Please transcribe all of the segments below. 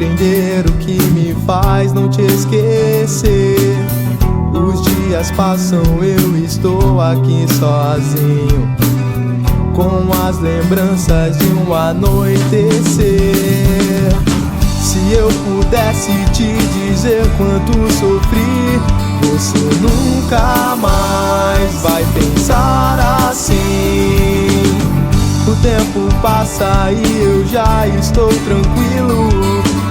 entender o que me faz não te esquecer. Os dias passam, eu estou aqui sozinho, com as lembranças de um anoitecer. Se eu pudesse te dizer quanto sofri, você nunca mais vai pensar assim. O tempo passa e eu já estou tranquilo.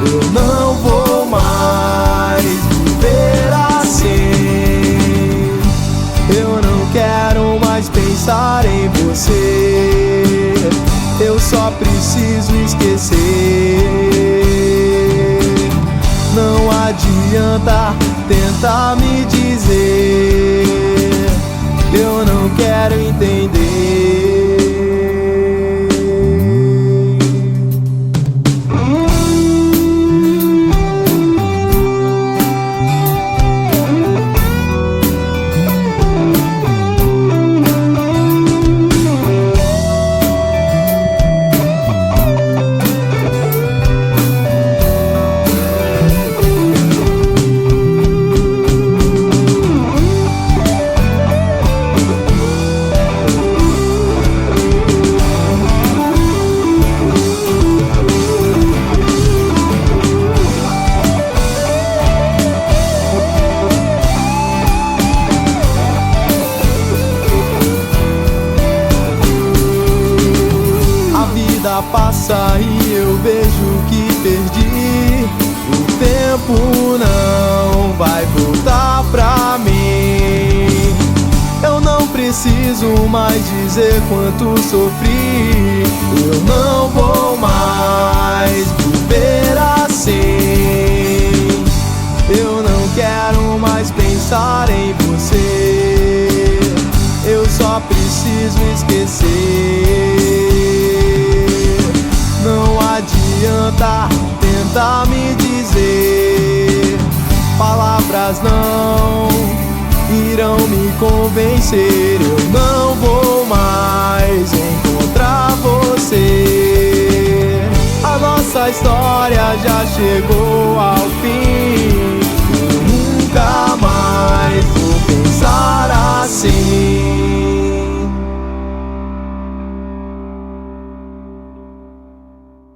Eu não vou mais viver assim. Eu não quero mais pensar em você. Eu só preciso esquecer. Não adianta tentar me dizer. Eu não quero entender. Passa e eu vejo que perdi. O tempo não vai voltar pra mim. Eu não preciso mais dizer quanto sofri. Eu não vou mais viver assim. Eu não quero mais pensar em você. Eu só preciso esquecer. Não adianta tentar me dizer. Palavras não irão me convencer. Eu não vou mais encontrar você. A nossa história já chegou ao